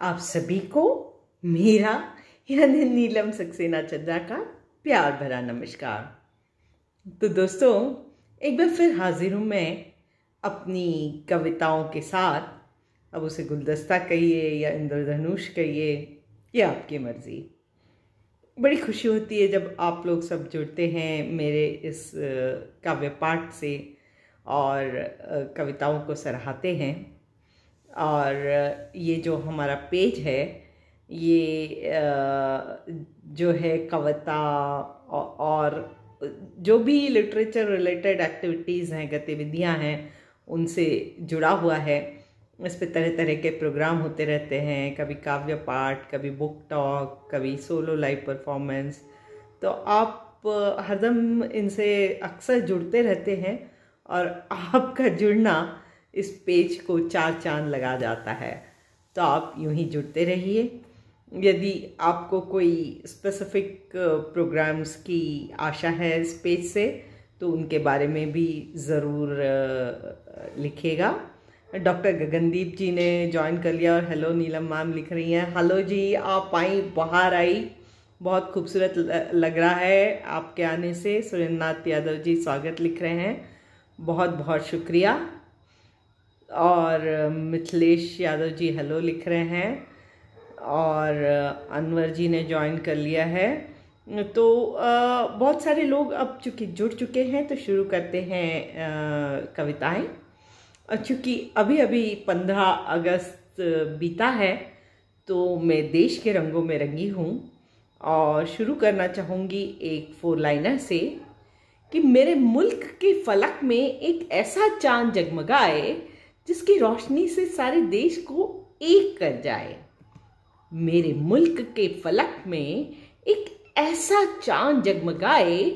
आप सभी को मेरा यानी नीलम सक्सेना चड्ढा का प्यार भरा नमस्कार। तो दोस्तों, एक बार फिर हाजिर हूँ मैं अपनी कविताओं के साथ। अब उसे गुलदस्ता कहिए या इंद्रधनुष कहिए, ये आपकी मर्जी। बड़ी खुशी होती है जब आप लोग सब जुड़ते हैं मेरे इस काव्य पाठ से और कविताओं को सराहते हैं। और ये जो हमारा पेज है, ये जो है कविता और जो भी लिटरेचर रिलेटेड एक्टिविटीज़ हैं, गतिविधियां हैं, उनसे जुड़ा हुआ है। इस पे तरह तरह के प्रोग्राम होते रहते हैं, कभी काव्य पाठ, कभी बुक टॉक, कभी सोलो लाइव परफॉर्मेंस। तो आप हरदम इनसे अक्सर जुड़ते रहते हैं और आपका जुड़ना इस पेज को चार चांद लगा जाता है। तो आप यूं ही जुड़ते रहिए। यदि आपको कोई स्पेसिफिक प्रोग्राम्स की आशा है इस पेज से, तो उनके बारे में भी ज़रूर लिखिएगा। डॉक्टर गगनदीप जी ने ज्वाइन कर लिया और हेलो नीलम मैम लिख रही हैं। हेलो जी, आप आई, बाहर आई, बहुत खूबसूरत लग रहा है आपके आने से। सुरेंद्रनाथ यादव जी स्वागत लिख रहे हैं, बहुत बहुत शुक्रिया। और मिथिलेश यादव जी हेलो लिख रहे हैं और अनवर जी ने ज्वाइन कर लिया है। तो बहुत सारे लोग अब चूँकि जुड़ चुके हैं, तो शुरू करते हैं कविताएं। और चूँकि अभी अभी 15 अगस्त बीता है, तो मैं देश के रंगों में रंगी हूँ और शुरू करना चाहूँगी एक 4 लाइनर से कि मेरे मुल्क के फलक में एक ऐसा चांद जगमगाए जिसकी रोशनी से सारे देश को एक कर जाए। मेरे मुल्क के फलक में एक ऐसा चांद जगमगाए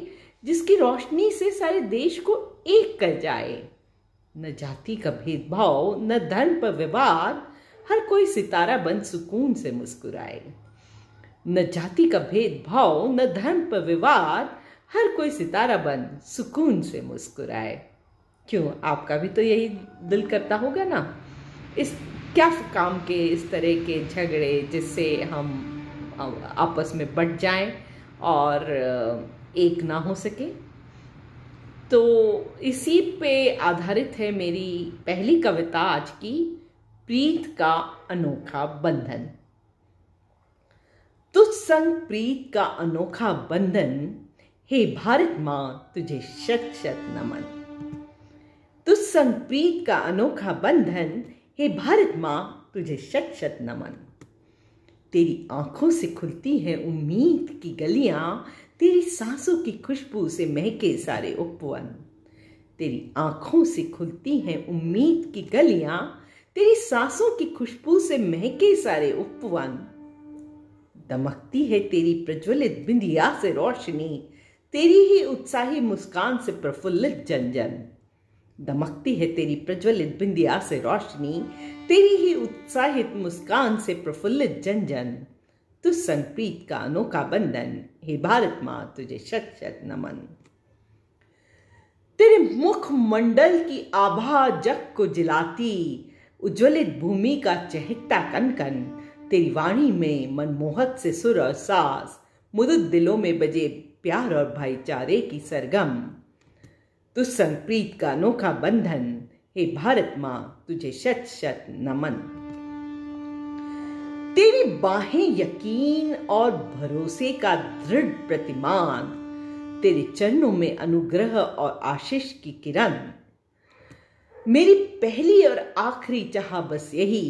जिसकी रोशनी से सारे देश को एक कर जाए। न जाति का भेदभाव, न धर्म पर विवाद, हर कोई सितारा बन सुकून से मुस्कुराए। न जाति का भेदभाव, न धर्म पर विवाद, हर कोई सितारा बन सुकून से मुस्कुराए। क्यों, आपका भी तो यही दिल करता होगा ना? इस क्या काम के इस तरह के झगड़े जिससे हम आपस में बट जाएं और एक ना हो सके। तो इसी पे आधारित है मेरी पहली कविता आज की, प्रीत का अनोखा बंधन। तुझ संग प्रीत का अनोखा बंधन, हे भारत माँ तुझे शत शत नमन। तुझ संग प्रीत का अनोखा बंधन, हे भारत माँ तुझे शत शत नमन। तेरी आंखों से खुलती हैं उम्मीद की गलियां, तेरी सांसों की खुशबू से महके सारे उपवन। तेरी आंखों से खुलती हैं उम्मीद की गलियां, तेरी सांसों की खुशबू से महके सारे उपवन। दमकती है तेरी प्रज्वलित बिंदिया से रोशनी, तेरी ही उत्साही मुस्कान से प्रफुल्लित जन जन। दमकती है तेरी प्रज्वलित बिंदिया से रोशनी, तेरी ही उत्साहित मुस्कान से प्रफुल्लित जन जन। तुझ संग प्रीत का अनोखा बंधन, हे भारत माँ तुझे शत शत नमन। तेरे मुख मंडल की आभा जग को जिलाती, उज्ज्वलित भूमि का चहकता कनकन। तेरी वाणी में मनमोहक से सुर और सास, मुदुद दिलों में बजे प्यार और भाईचारे की सरगम। तुझ संग प्रीत का अनोखा बंधन, हे भारत माँ तुझे शत शत नमन। तेरी बाहें यकीन और भरोसे का दृढ़ प्रतिमान, तेरे चरणों में अनुग्रह और आशीष की किरण। मेरी पहली और आखिरी चाह बस यही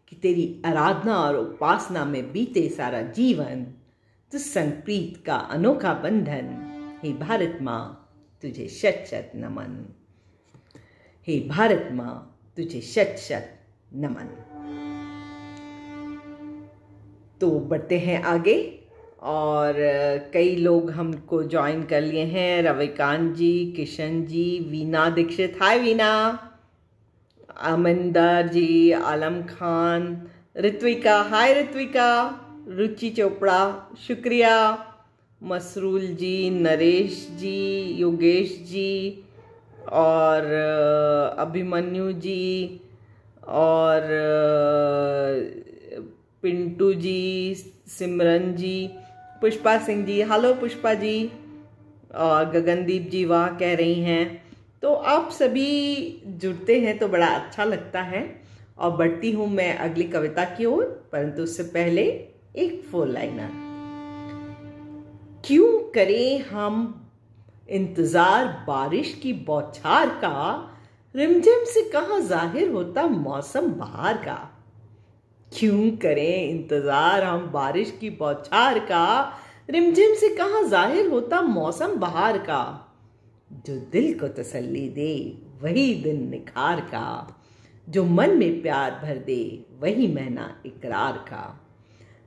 कि तेरी आराधना और उपासना में बीते सारा जीवन। तुझ संग प्रीत का अनोखा बंधन, हे भारत माँ तुझे शत शत नमन। हे भारत माँ तुझे शत शत नमन। तो बढ़ते हैं आगे और कई लोग हमको ज्वाइन कर लिए हैं। रविकांत जी, किशन जी, वीना दीक्षित, हाय वीना, अमिंदर जी, आलम खान, ऋत्विका, हाय ऋत्विका, रुचि चोपड़ा, शुक्रिया, मसरूल जी, नरेश जी, योगेश जी और अभिमन्यु जी और गुड्डू जी, सिमरन जी, पुष्पा सिंह जी, हेलो पुष्पा जी, और गगनदीप जी वाह कह रही हैं। तो आप सभी जुड़ते हैं तो बड़ा अच्छा लगता है। और बढ़ती हूँ मैं अगली कविता की ओर, परंतु उससे पहले एक 4 लाइनर। क्यों करें हम इंतजार बारिश की बौछार का, रिमझिम से कहाँ जाहिर होता मौसम बहार का। क्यों करें इंतजार हम बारिश की बौछार का, रिमझिम से कहाँ जाहिर होता मौसम बहार का। जो दिल को तसल्ली दे वही दिन निखार का, जो मन में प्यार भर दे वही महीना इकरार का।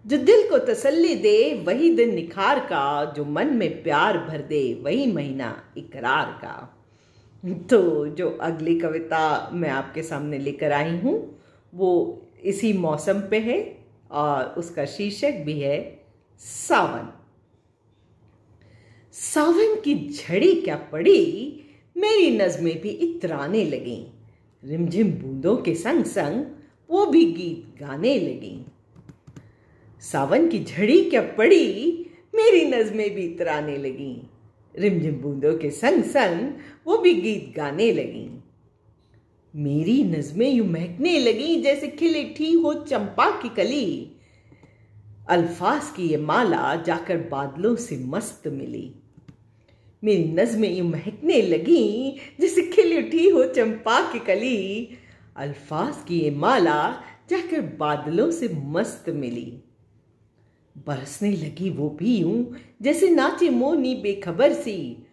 जो दिल को तसल्ली दे वही दिन निखार का, जो मन में प्यार भर दे वही महीना इकरार का। तो जो अगली कविता मैं आपके सामने लेकर आई हूँ वो इसी मौसम पे है और उसका शीर्षक भी है सावन। सावन की झड़ी क्या पड़ी, मेरी नज़में भी इतराने लगी, रिमझिम बूंदों के संग संग वो भी गीत गाने लगी। सावन की झड़ी क्या पड़ी, मेरी नज़में भी इतराने लगी, रिमझिम बूंदों के संग संग वो भी गीत गाने लगी। मेरी नज़में यूं महकने लगी जैसे खिली थी हो चंपा की कली, अल्फाज की ये माला जाकर बादलों से मस्त मिली। मेरी नज़में यूं महकने लगी जैसे खिली उठी हो चंपा की कली, अल्फाज की ये माला जाकर बादलों से मस्त मिली। बरसने लगी वो भी यूं जैसे नाचे मोरनी बेखबर सी,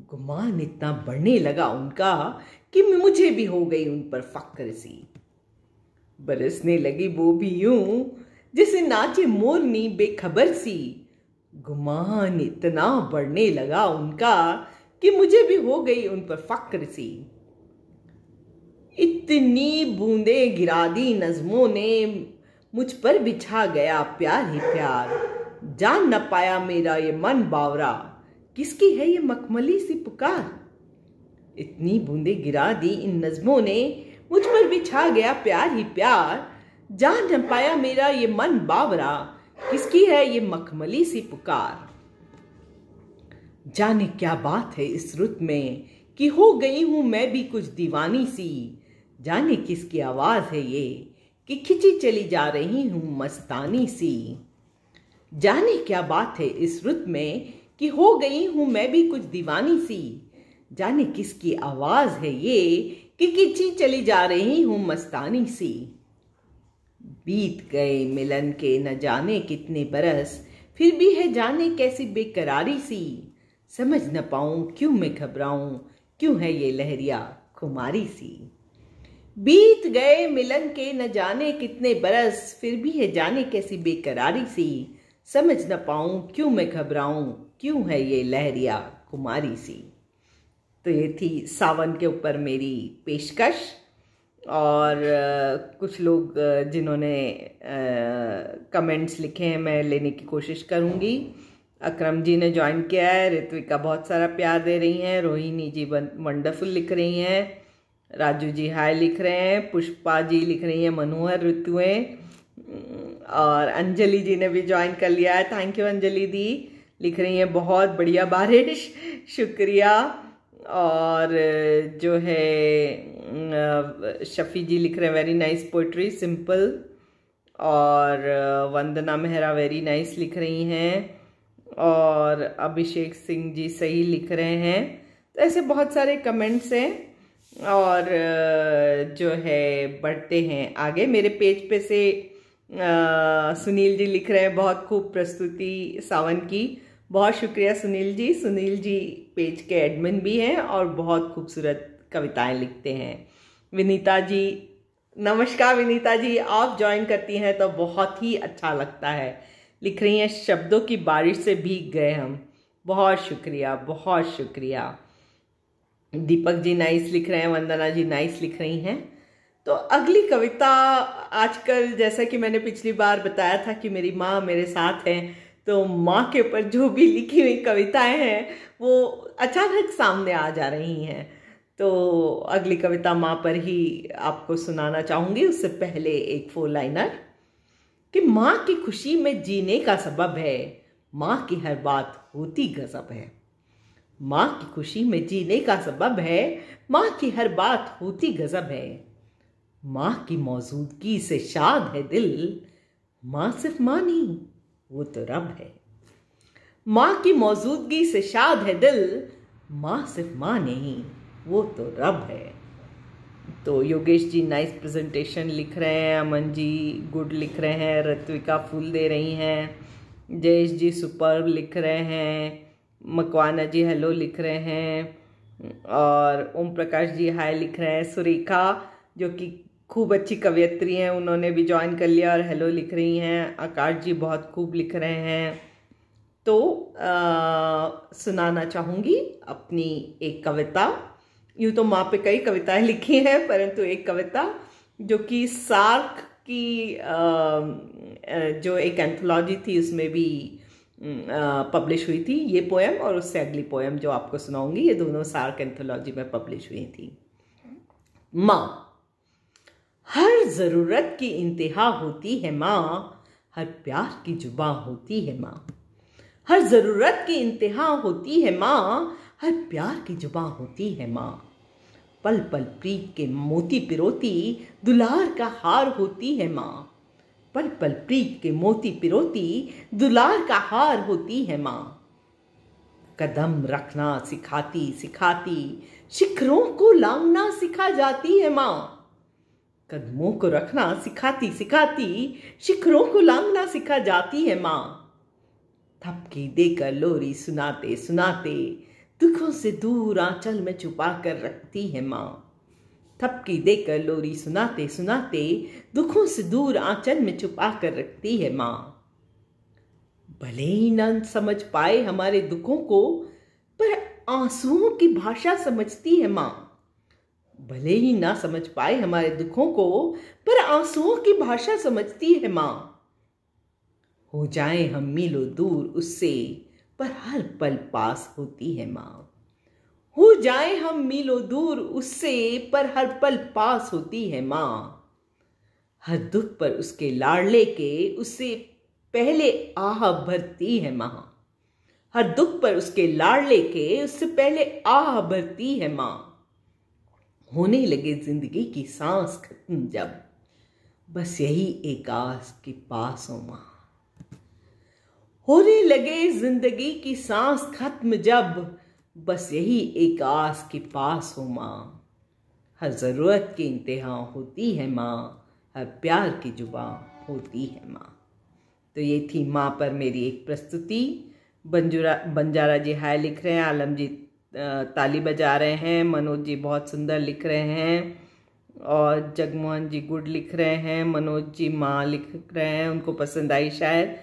गुमान इतना बढ़ने लगा उनका कि मुझे भी हो गई उन पर फक्र सी। बरसने लगी वो भी यूं जैसे नाचे मोरनी बेखबर सी, गुमान इतना बढ़ने लगा उनका कि मुझे भी हो गई उन पर फक्र सी। इतनी बूंदे गिरा दी नज़मों ने मुझ पर बिछा गया प्यार ही प्यार, जान न पाया मेरा ये मन बावरा किसकी है ये मखमली सी पुकार। इतनी बूंदे गिरा दी इन नज़मों ने मुझ पर बिछा गया प्यार ही प्यार, जान न पाया मेरा ये मन बावरा किसकी है ये मखमली सी पुकार। जाने क्या बात है इस रुत में कि हो गई हूं मैं भी कुछ दीवानी सी, जाने किसकी आवाज है ये कि खिंची चली जा रही हूं मस्तानी सी। जाने क्या बात है इस रुत में कि हो गई हूं मैं भी कुछ दीवानी सी, जाने किसकी आवाज है ये कि खिंची चली जा रही हूं मस्तानी सी। बीत गए मिलन के न जाने कितने बरस, फिर भी है जाने कैसी बेकरारी सी, समझ न पाऊं क्यों मैं घबराऊं क्यों है ये लहरिया खुमारी सी। बीत गए मिलन के न जाने कितने बरस, फिर भी है जाने कैसी बेकरारी सी, समझ न पाऊं क्यों मैं घबराऊं क्यों है ये लहरिया खुमारी सी। तो ये थी सावन के ऊपर मेरी पेशकश। और कुछ लोग जिन्होंने कमेंट्स लिखे हैं मैं लेने की कोशिश करूँगी। अकरम जी ने ज्वाइन किया है, ऋत्विका बहुत सारा प्यार दे रही हैं, रोहिणी जी वंडरफुल लिख रही हैं, राजू जी हाय लिख रहे हैं, पुष्पा जी लिख रही हैं मनोहर ऋतुएं, और अंजलि जी ने भी ज्वाइन कर लिया है, थैंक यू अंजलि दी, लिख रही हैं बहुत बढ़िया बारिश, शुक्रिया। और जो है शफ़ी जी लिख रहे हैं वेरी नाइस पोइट्री सिंपल, और वंदना मेहरा वेरी नाइस लिख रही हैं, और अभिषेक सिंह जी सही लिख रहे हैं। तो ऐसे बहुत सारे कमेंट्स हैं। और जो है बढ़ते हैं आगे, मेरे पेज पे से सुनील जी लिख रहे हैं बहुत खूब प्रस्तुति सावन की, बहुत शुक्रिया सुनील जी। सुनील जी पेज के एडमिन भी हैं और बहुत खूबसूरत कविताएं लिखते हैं। विनीता जी, नमस्कार विनीता जी, आप ज्वाइन करती हैं तो बहुत ही अच्छा लगता है। लिख रही हैं शब्दों की बारिश से भीग गए हम, बहुत शुक्रिया बहुत शुक्रिया। दीपक जी नाइस लिख रहे हैं, वंदना जी नाइस लिख रही हैं। तो अगली कविता, आजकल जैसा कि मैंने पिछली बार बताया था कि मेरी माँ मेरे साथ हैं, तो माँ के ऊपर जो भी लिखी हुई कविताएं हैं वो अचानक सामने आ जा रही हैं। तो अगली कविता माँ पर ही आपको सुनाना चाहूँगी। उससे पहले एक 4 लाइनर कि माँ की खुशी में जीने का सबब है, माँ की हर बात होती गजब है। माँ की खुशी में जीने का सबब है, माँ की हर बात होती गजब है। माँ की मौजूदगी से शाद है दिल, माँ सिर्फ माँ नहीं वो तो रब है। माँ की मौजूदगी से शाद है दिल, माँ सिर्फ माँ नहीं वो तो रब है। तो योगेश जी नाइस प्रेजेंटेशन लिख रहे हैं, अमन जी गुड लिख रहे हैं, ऋत्विका फूल दे रही हैं, जयेश जी सुपर लिख रहे हैं, मकवाना जी हेलो लिख रहे हैं, और ओम प्रकाश जी हाय लिख रहे हैं। सुरेखा जो कि खूब अच्छी कवयित्री हैं, उन्होंने भी ज्वाइन कर लिया और हेलो लिख रही हैं। आकाश जी बहुत खूब लिख रहे हैं। तो सुनाना चाहूँगी अपनी एक कविता। यूँ तो माँ पे कई कविताएं लिखी हैं, परंतु एक कविता जो कि सार्क की जो एक एंथोलॉजी थी उसमें भी पब्लिश हुई थी ये पोएम, और उससे अगली पोएम जो आपको सुनाऊंगी ये दोनों सार्क एंथोलॉजी में पब्लिश हुई थी। माँ। हर ज़रूरत की इंतहा होती है माँ, हर प्यार की जुबां होती है माँ। हर ज़रूरत की इंतहा होती है माँ, हर प्यार की जुबां होती है माँ। पल पल प्रीत के मोती पिरोती दुलार का हार होती है माँ। पल पल प्रीत के मोती पिरोती दुलार का हार होती है माँ। कदम रखना सिखाती सिखाती शिखरों को लांघना सिखा जाती है माँ। कदमों को रखना सिखाती सिखाती शिखरों को लांघना सिखा जाती है माँ। थपकी देकर लोरी सुनाते सुनाते दुखों से दूर आंचल में छुपा कर रखती है माँ। थपकी देकर लोरी सुनाते सुनाते दुखों से दूर आंचल में छुपा कर रखती है माँ। भले ही न समझ पाए हमारे दुखों को, पर आंसुओं की भाषा समझती है माँ। भले ही ना समझ पाए हमारे दुखों को, पर आंसुओं की भाषा समझती है माँ। हो जाए हम मीलों दूर उससे, पर हर पल पास होती है माँ। हो जाए हम मीलों दूर उससे, पर हर पल पास होती है माँ। हर दुख पर उसके लाडले के उससे पहले आह भरती है माँ। हर दुख पर उसके लाडले के उससे पहले आह भरती है माँ। होने लगे जिंदगी की सांस खत्म जब, बस यही एक आस के पास हो माँ। होने लगे जिंदगी की सांस खत्म जब, बस यही एक आस के पास हो माँ। हर जरूरत की इंतहा होती है माँ, हर प्यार की जुबां होती है माँ। तो ये थी माँ पर मेरी एक प्रस्तुति। बंजारा जी हाय लिख रहे हैं, आलम जी ताली बजा रहे हैं, मनोज जी बहुत सुंदर लिख रहे हैं, और जगमोहन जी गुड लिख रहे हैं, मनोज जी माँ लिख रहे हैं, उनको पसंद आई शायद।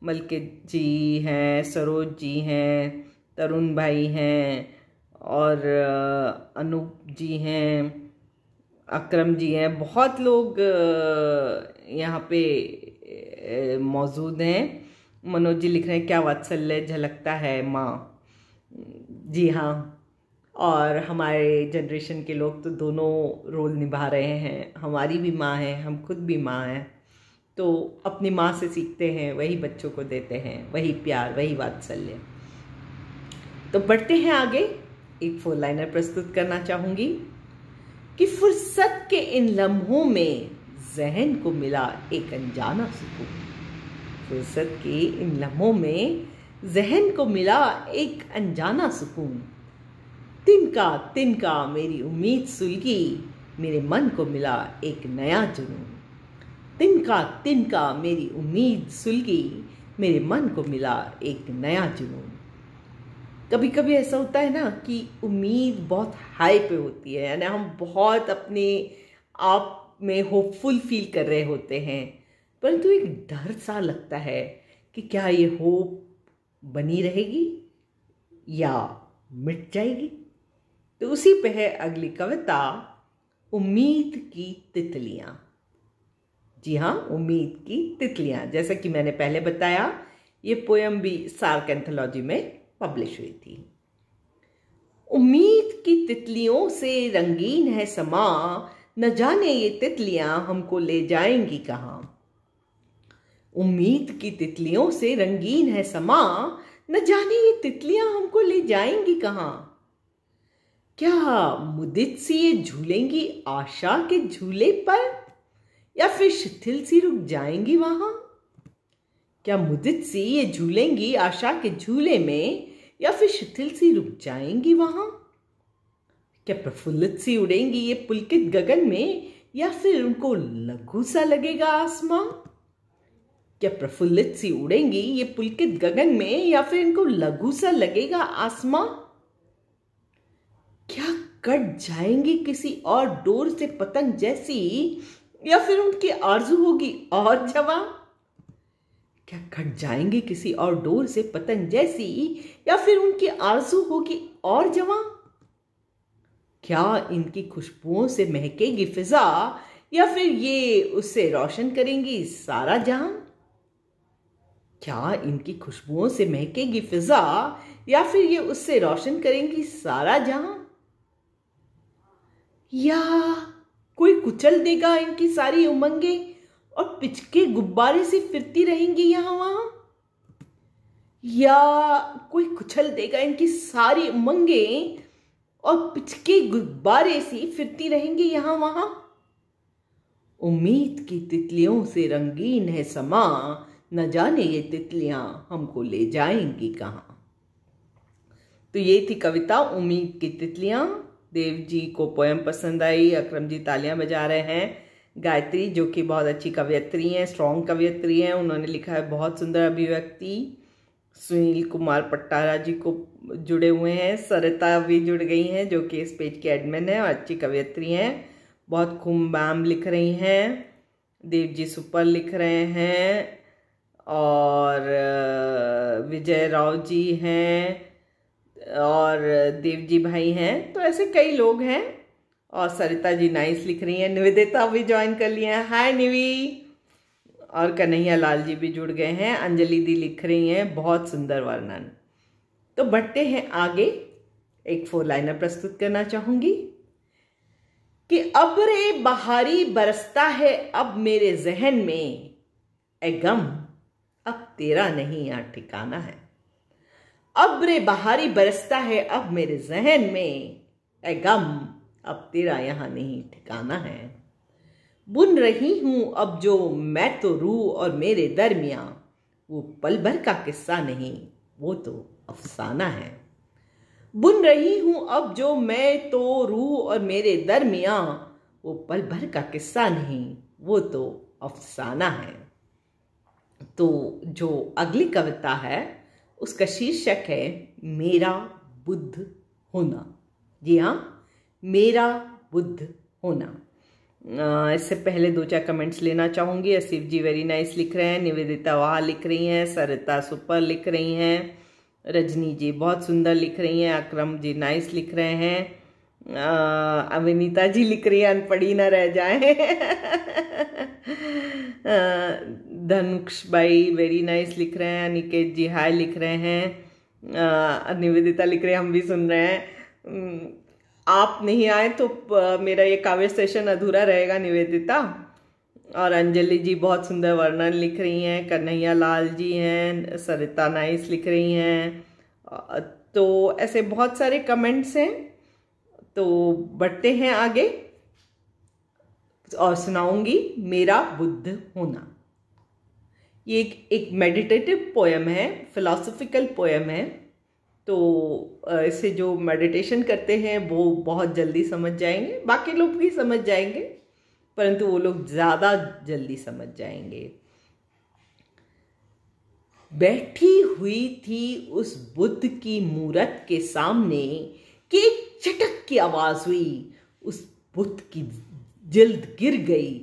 मलके जी हैं, सरोज जी हैं, तरुण भाई हैं, और अनूप जी हैं, अकरम जी हैं, बहुत लोग यहाँ पे मौजूद हैं। मनोज जी लिख रहे हैं क्या वात्सल्य झलकता है माँ। जी हाँ, और हमारे जनरेशन के लोग तो दोनों रोल निभा रहे हैं। हमारी भी माँ है, हम खुद भी माँ हैं, तो अपनी माँ से सीखते हैं, वही बच्चों को देते हैं, वही प्यार, वही वात्सल्य। तो बढ़ते हैं आगे। एक 4 लाइनर प्रस्तुत करना चाहूँगी कि फुर्सत के इन लम्हों में जहन को मिला एक अनजाना सुकून। फुर्सत के इन लम्हों में जहन को मिला एक अनजाना सुकून। तिनका तिनका मेरी उम्मीद सुलगी, मेरे मन को मिला एक नया जुनून। तिनका तिनका मेरी उम्मीद सुलगी, मेरे मन को मिला एक नया जुनून। कभी कभी ऐसा होता है ना कि उम्मीद बहुत हाई पे होती है, यानी हम बहुत अपने आप में होपफुल फील कर रहे होते हैं, परंतु एक डर सा लगता है कि क्या ये होप बनी रहेगी या मिट जाएगी। तो उसी पे है अगली कविता, उम्मीद की तितलियां। जी हाँ, उम्मीद की तितलियां। जैसा कि मैंने पहले बताया, ये पोयम भी सार्क एंथोलॉजी में पब्लिश हुई थी। उम्मीद की तितलियों से रंगीन है समा, न जाने ये तितलियां हमको ले जाएंगी कहाँ। उम्मीद की तितलियों से रंगीन है समा, न जाने ये तितलियां हमको ले जाएंगी कहाँ। क्या मुदित सी ये झूलेंगी आशा के झूले पर, या फिर शिथिल सी रुक जाएंगी वहां। क्या मुदित सी ये झूलेंगी आशा के झूले में, या फिर शिथिल सी रुक जाएंगी वहां। क्या प्रफुल्लित सी उड़ेंगी ये पुलकित गगन में, या फिर उनको लघु सा लगेगा आसमां। क्या प्रफुल्लित सी उड़ेंगी ये पुलकित गगन में, या फिर इनको लघु सा लगेगा आसमां। क्या कट जाएंगी किसी और डोर से पतंग जैसी, या फिर उनकी आरजू होगी और जवां। क्या कट जाएंगी किसी और डोर से पतंग जैसी, या फिर उनकी आरजू होगी और जवां। क्या इनकी खुशबुओं से महकेगी फिजा, या फिर ये उससे रोशन करेंगी सारा जहां। क्या इनकी खुशबुओं से महकेगी फिजा, या फिर ये उससे रोशन करेंगी सारा जहां। या कोई कुचल देगा इनकी सारी उमंगे, और पिचके गुब्बारे से फिरती रहेंगी यहां वहां। या कोई कुचल देगा इनकी सारी उमंगे, और पिचके गुब्बारे सी फिरती रहेंगी यहां वहां। उम्मीद की तितलियों से रंगीन है समा, न जाने ये तितलियां हमको ले जाएंगी कहां। तो ये थी कविता उम्मीद की तितलियां। देव जी को पोयम पसंद आई। अकरम जी तालियां बजा रहे हैं। गायत्री जो कि बहुत अच्छी कवयित्री हैं, स्ट्रॉन्ग कवयित्री हैं, उन्होंने लिखा है बहुत सुंदर अभिव्यक्ति। सुनील कुमार पट्टारा जी को जुड़े हुए हैं। सरिता भी जुड़ गई हैं जो कि इस पेज के एडमिन है और अच्छी कवयित्री हैं। बहुत खूब मैम लिख रही हैं। देव जी सुपर लिख रहे हैं, और विजय राव जी हैं, और देव जी भाई हैं। तो ऐसे कई लोग हैं। और सरिता जी नाइस लिख रही हैं। निवेदिता भी ज्वाइन कर लिया है। हाय निवी। और कन्हैया लाल जी भी जुड़ गए हैं। अंजलि दी लिख रही हैं बहुत सुंदर वर्णन। तो बढ़ते हैं आगे। एक 4 लाइनर प्रस्तुत करना चाहूंगी कि अब रे बहारी बरसता है अब मेरे जहन में, ए गम अब तेरा नहीं यहाँ ठिकाना है। अब रे बहारी बरसता है अब मेरे जहन में, ए गम अब तेरा यहाँ नहीं ठिकाना है। बुन रही हूं अब जो मैं तो रूह और मेरे दरमियां, वो पल भर का किस्सा नहीं वो तो अफसाना है। बुन रही हूं अब जो मैं तो रूह और मेरे दरमियां, वो पल भर का किस्सा नहीं वो तो अफसाना है। तो जो अगली कविता है उसका शीर्षक है मेरा बुद्ध होना। जी हाँ, मेरा बुद्ध होना। इससे पहले 2-4 कमेंट्स लेना चाहूंगी। असीफ जी वेरी नाइस लिख रहे हैं। निवेदिता वाह लिख रही हैं। सरिता सुपर लिख रही हैं। रजनी जी बहुत सुंदर लिख रही हैं। अकरम जी नाइस लिख रहे हैं। अविनीता जी लिख रही है अनपढ़ी ना रह जाए। धनुष भाई वेरी नाइस लिख रहे हैं। अनिकेत जी हाय लिख रहे हैं। निवेदिता लिख रहे हैं हम भी सुन रहे हैं। आप नहीं आए तो मेरा ये काव्य सेशन अधूरा रहेगा निवेदिता। और अंजलि जी बहुत सुंदर वर्णन लिख रही हैं। कन्हैया लाल जी हैं। सरिता नाइस लिख रही हैं। तो ऐसे बहुत सारे कमेंट्स हैं। तो बढ़ते हैं आगे और सुनाऊंगी मेरा बुद्ध होना। ये एक मेडिटेटिव पोयम है, फिलॉसफिकल पोयम है। तो इसे जो मेडिटेशन करते हैं वो बहुत जल्दी समझ जाएंगे। बाकी लोग भी समझ जाएंगे, परंतु वो लोग ज़्यादा जल्दी समझ जाएंगे। बैठी हुई थी उस बुद्ध की मूरत के सामने कि एक चटक की आवाज हुई। उस बुद्ध की जिल्द गिर गई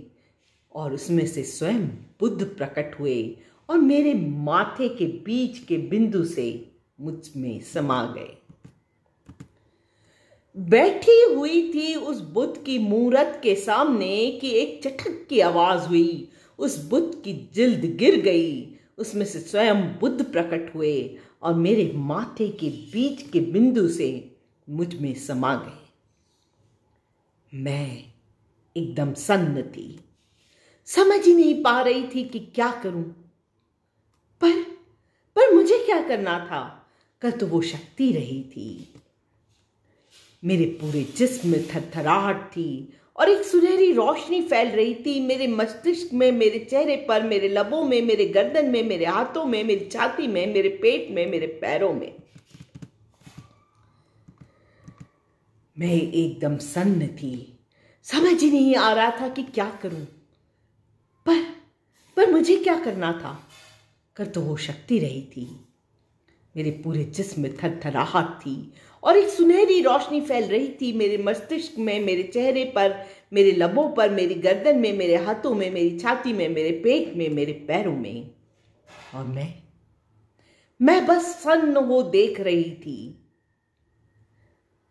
और उसमें से स्वयं बुद्ध प्रकट हुए और मेरे माथे के बीच के बिंदु से मुझ में समा गए। बैठी हुई थी उस बुद्ध की मूरत के सामने कि एक चटक की आवाज हुई। उस बुद्ध की जिल्द गिर गई, उसमें से स्वयं बुद्ध प्रकट हुए और मेरे माथे के बीच के बिंदु से मुझ में समा गए। मैं एकदम सन्न थी, समझ ही नहीं पा रही थी कि क्या करूं। पर पर मुझे क्या करना था? कल तो वो शक्ति रही थी। मेरे पूरे जिस्म में थरथराहट थी और एक सुनहरी रोशनी फैल रही थी मेरे मस्तिष्क में, मेरे चेहरे पर, मेरे लबों में, मेरे गर्दन में, मेरे हाथों में, मेरी छाती में, मेरे पेट में, मेरे पैरों में। मैं एकदम सन्न थी, समझ ही नहीं आ रहा था कि क्या करूं। पर मुझे क्या करना था? कर तो वो शक्ति रही थी। मेरे पूरे जिस्म में थरथराहट थी और एक सुनहरी रोशनी फैल रही थी मेरे मस्तिष्क में, मेरे चेहरे पर, मेरे लबों पर, मेरी गर्दन में, मेरे हाथों में, मेरी छाती में, मेरे पेट में, मेरे पैरों में। और मैं बस सन्न हो देख रही थी।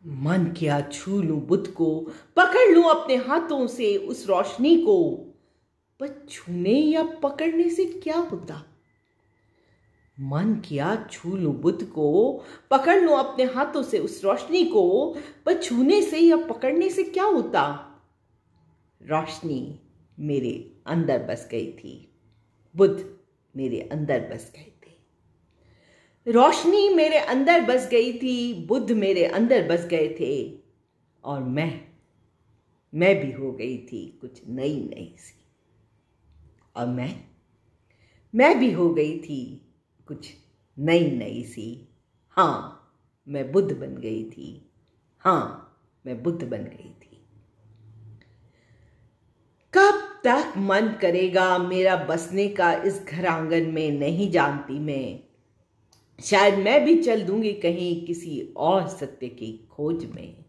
मन किया छू लूं बुद्ध को, पकड़ लूं अपने हाथों से उस रोशनी को। पर छूने या पकड़ने से क्या होता? मन किया छू लूं बुद्ध को, पकड़ लूं अपने हाथों से उस रोशनी को, पर छूने से या पकड़ने से क्या होता? रोशनी मेरे अंदर बस गई थी, बुद्ध मेरे अंदर बस गए थे। रोशनी मेरे अंदर बस गई थी, बुद्ध मेरे अंदर बस गए थे। और मैं भी हो गई थी कुछ नई नई सी। और मैं भी हो गई थी कुछ नई नई सी। हाँ, मैं बुद्ध बन गई थी। हाँ, मैं बुद्ध बन गई थी। कब तक मन करेगा मेरा बसने का इस घर आंगन में, नहीं जानती मैं। शायद मैं भी चल दूंगी कहीं किसी और सत्य की खोज में।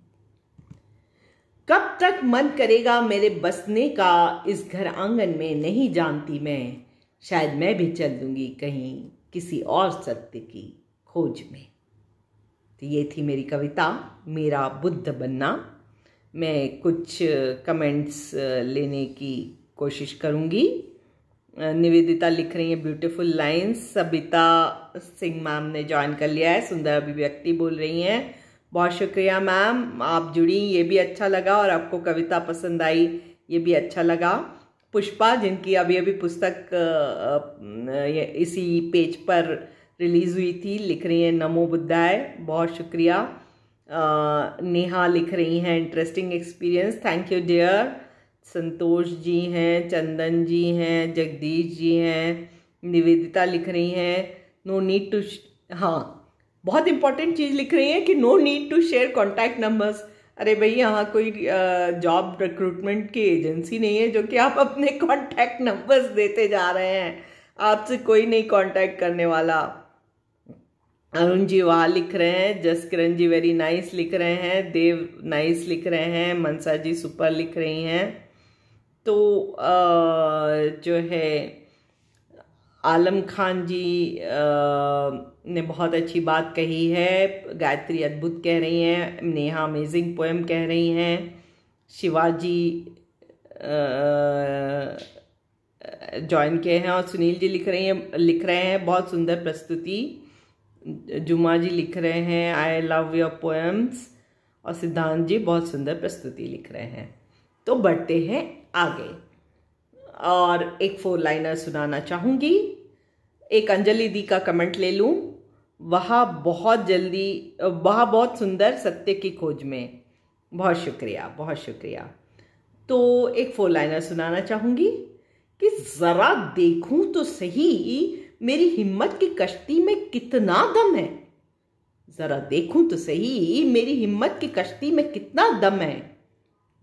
कब तक मन करेगा मेरे बसने का इस घर आंगन में, नहीं जानती मैं। शायद मैं भी चल दूंगी कहीं किसी और सत्य की खोज में। तो ये थी मेरी कविता, मेरा बुद्ध बनना। मैं कुछ कमेंट्स लेने की कोशिश करूंगी। निवेदिता लिख रही है beautiful lines. Sabita Singh ma'am ने ज्वाइन कर लिया है, सुंदर अभिव्यक्ति बोल रही हैं। बहुत शुक्रिया मैम, आप जुड़ी, ये भी अच्छा लगा। और आपको कविता पसंद आई, ये भी अच्छा लगा। पुष्पा, जिनकी अभी अभी पुस्तक इसी पेज पर रिलीज हुई थी, लिख रही हैं नमो बुद्धाय, बहुत शुक्रिया। नेहा लिख रही हैं interesting experience, thank you dear. Santosh ji हैं, चंदन जी हैं, जगदीश जी हैं। निवेदिता लिख रही हैं नो नीड टू, हाँ बहुत इंपॉर्टेंट चीज़ लिख रही हैं कि no need to share contact numbers. अरे भाई, यहाँ कोई जॉब रिक्रूटमेंट की एजेंसी नहीं है जो कि आप अपने कॉन्टैक्ट नंबर्स देते जा रहे हैं। आपसे कोई नहीं कॉन्टैक्ट करने वाला। अरुण जी वाह लिख रहे हैं, जसकिरण जी वेरी नाइस लिख रहे हैं, देव नाइस लिख रहे हैं, मनसा जी सुपर लिख रही हैं। तो जो है आलम खान जी ने बहुत अच्छी बात कही है। गायत्री अद्भुत कह रही हैं, नेहा अमेजिंग पोएम कह रही हैं। शिवाजी ज्वाइन किए हैं और सुनील जी लिख रहे हैं बहुत सुंदर प्रस्तुति। जुमा जी लिख रहे हैं आई लव योर पोएम्स। और सिद्धांत जी बहुत सुंदर प्रस्तुति लिख रहे हैं। तो बढ़ते हैं आगे और एक 4 लाइनर सुनाना चाहूँगी। एक अंजलि दी का कमेंट ले लूँ, वह बहुत सुंदर सत्य की खोज में। बहुत शुक्रिया, बहुत शुक्रिया। तो एक 4 लाइनर सुनाना चाहूँगी कि ज़रा देखूं तो सही मेरी हिम्मत की कश्ती में कितना दम है। ज़रा देखूं तो सही मेरी हिम्मत की कश्ती में कितना दम है।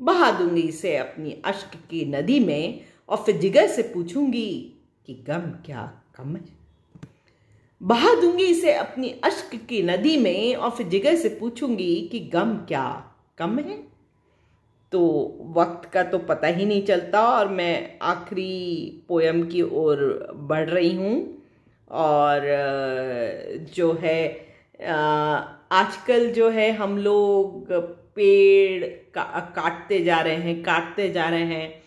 बहा दूंगी इसे अपनी अश्क की नदी में और फिर जिगर से पूछूंगी कि गम क्या कम है। बहा दूंगी इसे अपनी अश्क की नदी में और फिर जिगर से पूछूंगी कि गम क्या कम है। तो वक्त का तो पता ही नहीं चलता और मैं आखिरी पोयम की ओर बढ़ रही हूँ। और जो है आजकल जो है हम लोग पेड़ काटते जा रहे हैं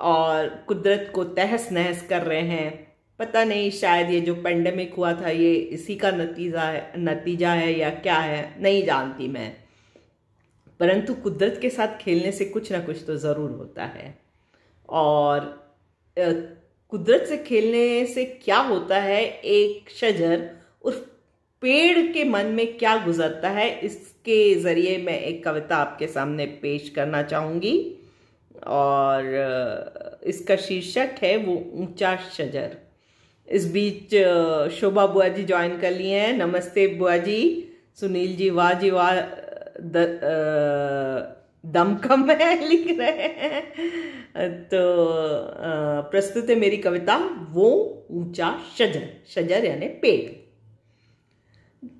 और कुदरत को तहस नहस कर रहे हैं। पता नहीं, शायद ये जो पेंडेमिक हुआ था ये इसी का नतीजा है या क्या है, नहीं जानती मैं। परंतु कुदरत के साथ खेलने से कुछ ना कुछ तो ज़रूर होता है। और कुदरत से खेलने से क्या होता है, एक शजर उस पेड़ के मन में क्या गुजरता है, इसके ज़रिए मैं एक कविता आपके सामने पेश करना चाहूँगी। और इसका शीर्षक है वो ऊंचा शजर। इस बीच शोभा बुआ जी ज्वाइन कर लिए हैं। नमस्ते बुआ जी। सुनील जी वाह जी वाह, दम कम है लिख रहे हैं। तो प्रस्तुत है मेरी कविता वो ऊंचा शजर। शजर यानी पेड़।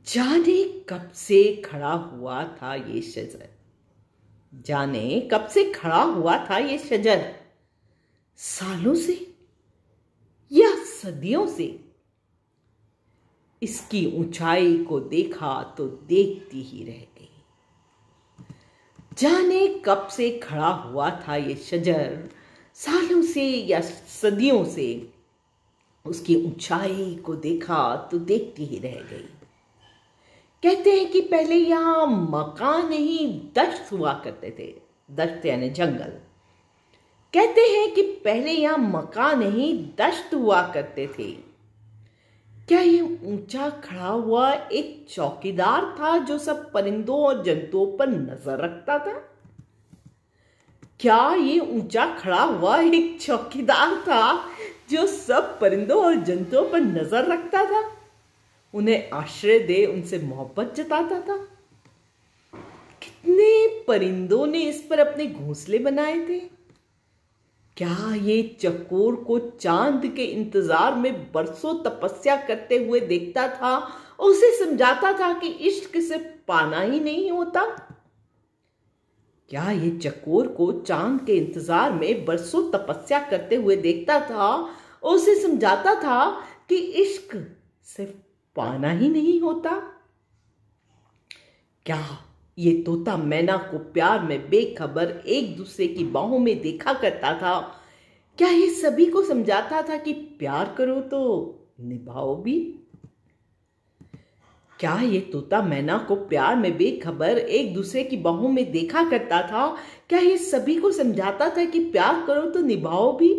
जाने कब से खड़ा हुआ था ये शजर, जाने कब से खड़ा हुआ था ये शजर, सालों से या सदियों से। इसकी ऊंचाई को देखा तो देखती ही रह गई। जाने कब से खड़ा हुआ था ये शजर, सालों से या सदियों से। उसकी ऊंचाई को देखा तो देखती ही रह गई। कहते हैं कि पहले यहां मकान नहीं दश्त हुआ करते थे। दश्त यानी जंगल। कहते हैं कि पहले यहां मकान नहीं दश्त हुआ करते थे। क्या ये ऊंचा खड़ा हुआ एक चौकीदार था जो सब परिंदों और जंतुओं पर नजर रखता था? क्या ये ऊंचा खड़ा हुआ एक चौकीदार था जो सब परिंदों और जंतुओं पर नजर रखता था, उन्हें आश्रय दे उनसे मोहब्बत जताता था? कितने परिंदों ने इस पर अपने घोंसले बनाए थे? क्या ये चकोर को चांद के इंतजार में बरसों तपस्या करते हुए देखता था और उसे समझाता था कि इश्क से पाना ही नहीं होता? क्या ये चकोर को चांद के इंतजार में बरसों तपस्या करते हुए देखता था और उसे समझाता था कि इश्क सिर्फ पाना ही नहीं होता? क्या ये तोता मैना को प्यार में बेखबर एक दूसरे की बाहों में देखा करता था? क्या ये सभी को समझाता था कि प्यार करो तो निभाओ भी? क्या ये तोता मैना को प्यार में बेखबर एक दूसरे की बाहों में देखा करता था? क्या ये सभी को समझाता था कि प्यार करो तो निभाओ भी?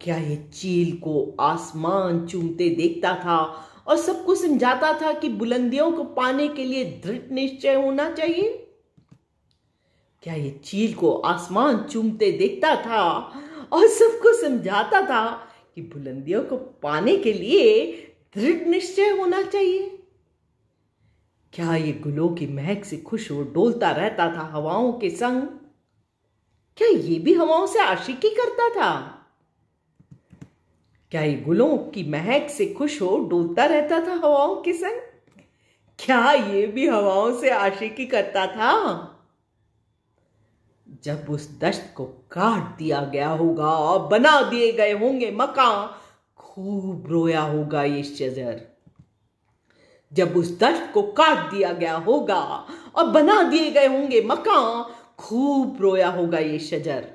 क्या ये चील को आसमान चूमते देखता था और सबको समझाता था कि बुलंदियों को पाने के लिए दृढ़ निश्चय होना चाहिए? क्या ये चील को आसमान चूमते देखता था और सबको समझाता था कि बुलंदियों को पाने के लिए दृढ़ निश्चय होना चाहिए? क्या ये गुलों की महक से खुश हो डोलता रहता था हवाओं के संग? क्या ये भी हवाओं से आशिकी करता था? क्या ये गुलों की महक से खुश हो डोलता रहता था हवाओं के संग? क्या ये भी हवाओं से आशिकी करता था? जब उस दश्त को काट दिया गया होगा और बना दिए गए होंगे मकान, खूब रोया होगा ये शजर। जब उस दश्त को काट दिया गया होगा और बना दिए गए होंगे मकान, खूब रोया होगा ये शजर।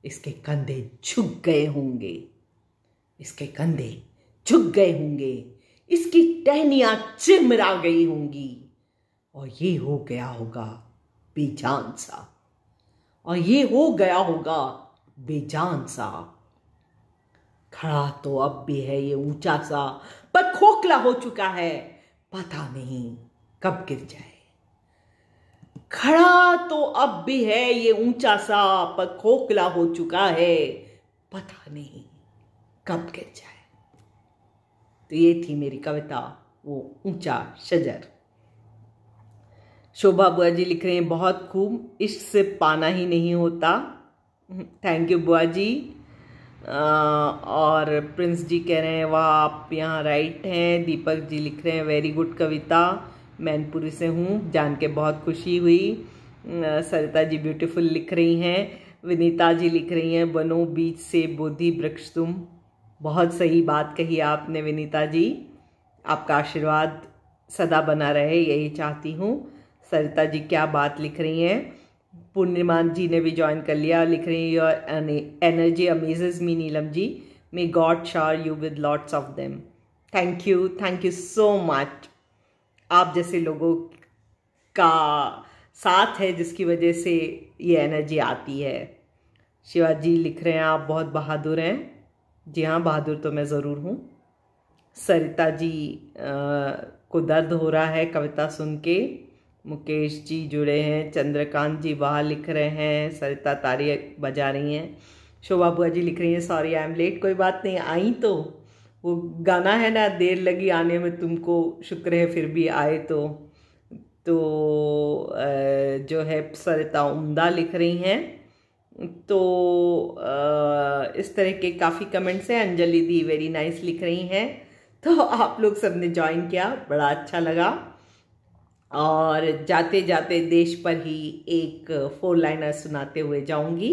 इसके कंधे झुक गए होंगे, इसके कंधे झुक गए होंगे, इसकी टहनियां चिरमिरा गई होंगी और ये हो गया होगा बेजान सा, और ये हो गया होगा बेजान सा। खड़ा तो अब भी है ये ऊंचा सा, पर खोखला हो चुका है, पता नहीं कब गिर जाए। खड़ा तो अब भी है ये ऊंचा सा, पर खोखला हो चुका है, पता नहीं कब गिर जाए। तो ये थी मेरी कविता वो ऊंचा शजर। शोभा बुआ जी लिख रहे हैं बहुत खूब, इश्क से पाना ही नहीं होता। थैंक यू बुआ जी। और प्रिंस जी कह रहे हैं वाह आप यहाँ राइट हैं। दीपक जी लिख रहे हैं वेरी गुड कविता, मैनपुरी से हूँ, जान के बहुत खुशी हुई। सरिता जी ब्यूटीफुल लिख रही हैं। विनीता जी लिख रही हैं बनो बीच से बोधि वृक्ष तुम। बहुत सही बात कही आपने विनीता जी, आपका आशीर्वाद सदा बना रहे यही चाहती हूँ। सरिता जी क्या बात लिख रही हैं। पूर्णिमा जी ने भी ज्वाइन कर लिया, लिख रही है your energy amazes me Neelam ji, may God shower you with lots of them. Thank you so much. आप जैसे लोगों का साथ है जिसकी वजह से ये एनर्जी आती है। शिवाजी लिख रहे हैं आप बहुत बहादुर हैं। जी हाँ, बहादुर तो मैं ज़रूर हूँ। सरिता जी को दर्द हो रहा है कविता सुन के। मुकेश जी जुड़े हैं, चंद्रकांत जी बाहर लिख रहे हैं, सरिता तारी बजा रही हैं, शोभा बुआ जी लिख रही हैं सॉरी आई एम लेट। कोई बात नहीं, आई तो वो गाना है ना, देर लगी आने में तुमको शुक्र है फिर भी आए। तो जो है सरिता उम्दा लिख रही हैं। तो इस तरह के काफ़ी कमेंट्स हैं। अंजलि दी वेरी नाइस लिख रही हैं। तो आप लोग सब ने ज्वाइन किया, बड़ा अच्छा लगा। और जाते जाते देश पर ही एक 4 लाइनर सुनाते हुए जाऊंगी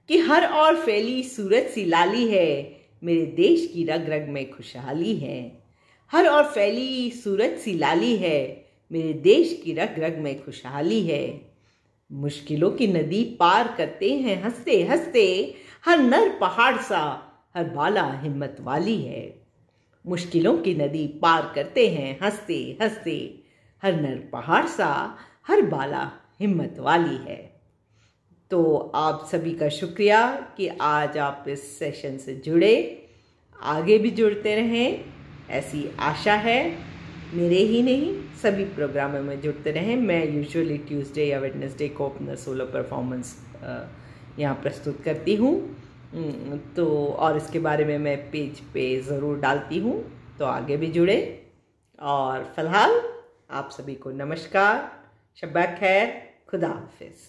कि हर और फैली सूरज सी लाली है, मेरे देश की रग रग में खुशहाली है। हर और फैली सूरज सी लाली है, मेरे देश की रग रग में खुशहाली है। मुश्किलों की नदी पार करते हैं हंसते हंसते, हर नर पहाड़ सा हर बाला हिम्मत वाली है। मुश्किलों की नदी पार करते हैं हंसते हंसते, हर नर पहाड़ सा हर बाला हिम्मत वाली है। तो आप सभी का शुक्रिया कि आज आप इस सेशन से जुड़े, आगे भी जुड़ते रहें ऐसी आशा है। मेरे ही नहीं सभी प्रोग्रामों में जुड़ते रहें। मैं यूजुअली ट्यूसडे या वेडनेसडे को अपना सोलो परफॉर्मेंस यहाँ प्रस्तुत करती हूँ। तो और इसके बारे में मैं पेज पे ज़रूर डालती हूँ, तो आगे भी जुड़े। और फिलहाल आप सभी को नमस्कार, शब्बा खैर, खुदा हाफिज़।